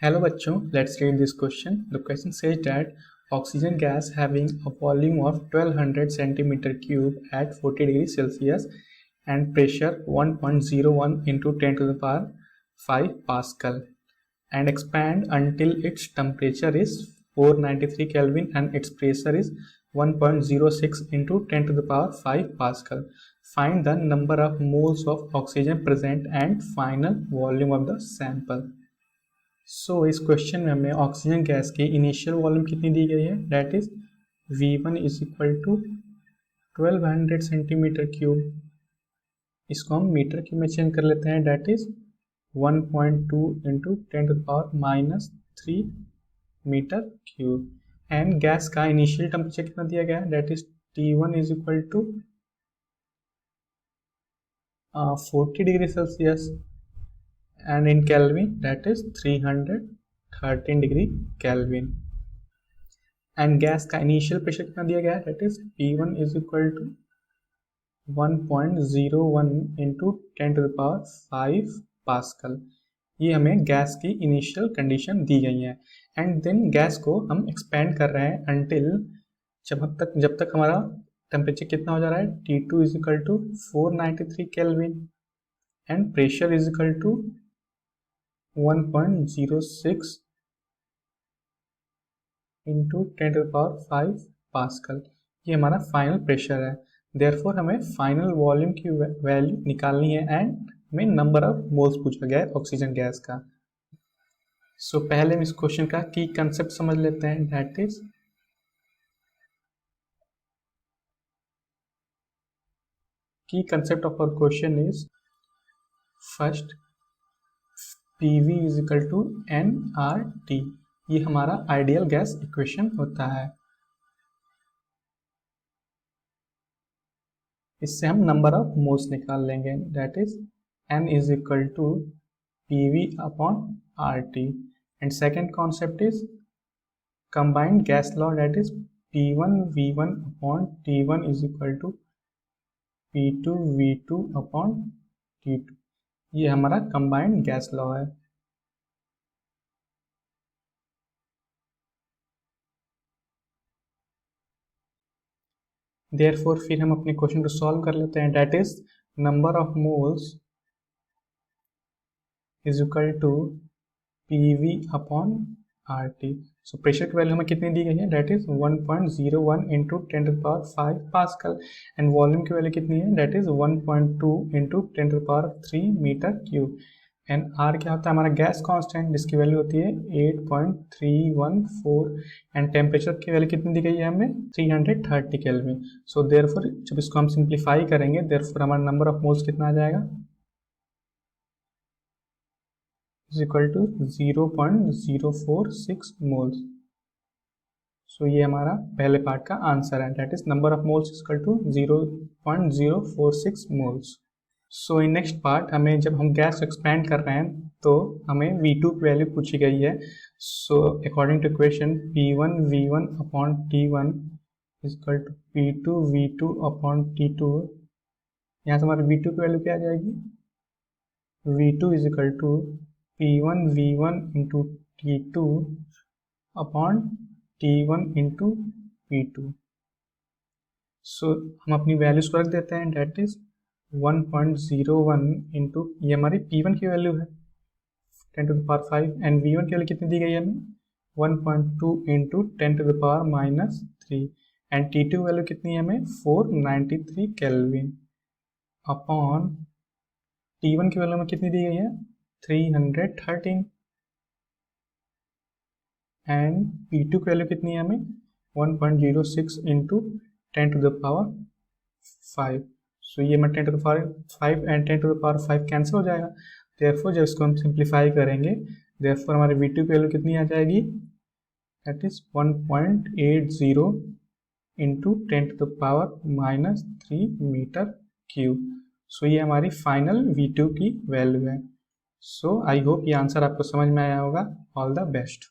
Hello बच्चों, let's read this question. The question says that oxygen gas having a volume of 1200 centimeter cube at 40 degrees Celsius and pressure 1.01 into 10 to the power 5 Pascal and expand until its temperature is 493 Kelvin and its pressure is 1.06 into 10 to the power 5 Pascal. Find the number of moles of oxygen present and final volume of the sample. इस question में हमें oxygen gas की initial volume कितनी दी गई है, that is V1 is equal to 1200 centimetre cube. इसको हम मीटर क्यूब में चेंज कर लेते हैं, that is 1.2 into 10 to the power minus 3 metre cube. And gas का इनिशियल टेम्परेचर कितना दिया गया है, that is T1 is equal to 40 degree Celsius and in Kelvin that is 313 degree Kelvin. and gas का initial pressure कितना दिया गया है, that is P1 is equal to 1.01 into 10 to the power 5 Pascal. ये हमें गैस की initial condition दी गई है. एंड देन गैस को हम एक्सपेंड कर रहे हैं अनटिल जब तक हमारा टेम्परेचर कितना हो जा रहा है, T2 is equal to 493 Kelvin and pressure is equal to 1.06 into 10 to the power 5 pascal. ये हमारा फाइनल प्रेशर है. देयरफॉर हमें फाइनल वॉल्यूम की वैल्यू निकालनी है एंड हमें नंबर ऑफ मोल्स पूछा गया है ऑक्सीजन गैस का. सो पहले हम इस क्वेश्चन का की कंसेप्ट समझ लेते हैं, that is key concept of our question is first PV is equal to nRT. ये हमारा आइडियल गैस इक्वेशन होता है. इससे हम नंबर ऑफ मोल्स निकाल लेंगे, that is n is equal to PV upon RT. And second concept is combined gas law, that is P1 V1 upon T1 is equal to P2 V2 upon T2. ये हमारा combined gas law है. Therefore फिर हम अपने question को solve कर लेते हैं, that is number of moles is equal to PV upon RT. So pressure की वैल्यू हमें कितनी दी गई है, that is 1.01 into 10 to the power 5 pascal. And volume की वैल्यू कितनी है, that is 1.2 into 10 to the power 3 metre cube. And R क्या होता है, हमारा गैस कांस्टेंट, जिसकी वैल्यू होती है 8.314. एंड टेम्परेचर की वैल्यू कितनी दी गई है हमें, 330 केल्विन. सो देयरफॉर जब इसको हम सिंप्लीफाई करेंगे, देयरफॉर हमारा नंबर ऑफ मोल्स कितना आ जाएगा, is equal to 0.046 moles. So ये हमारा पहले पार्ट का आंसर है, that is number of moles is equal to 0.046 moles. So in next part हमें जब हम गैस एक्सपेंड कर रहे हैं तो हमें V2 की वैल्यू पूछी गई है. So according to equation P1 V1 upon T1 is equal to P2 V2 upon T2. यहाँ से हमारे V2 की वैल्यू क्या आ जाएगी, V2 is equal to P1 V1 into T2 upon T1 into P2. So हम अपनी वैल्यूज को रख देते हैं, डेट इज 1.01 इंटू, ये हमारी P1 की वैल्यू है 10 to the power 5. And V1 की वैल्यू कितनी दी गई है हमें, 1.2 into 10 to the power minus 3. And T2 value कितनी है हमें, 493 केल्विन अपॉन T1 की वैल्यू में कितनी दी गई है, 313. एंड P2 की वैल्यू कितनी है हमें, 1.06 into 10 to the power 5. So ये मैं 10 to the power 5 and 10 to the power 5 cancel हो जाएगा. देयरफॉर जब इसको हम सिंप्लीफाई करेंगे, देयरफॉर हमारे V2 की वैल्यू कितनी आ जाएगी, that is 1.80 into 10 to the power minus 3 metre cube. So ये हमारी फाइनल V2 की वैल्यू है. सो आई होप ये आंसर आपको समझ में आया होगा. All the best.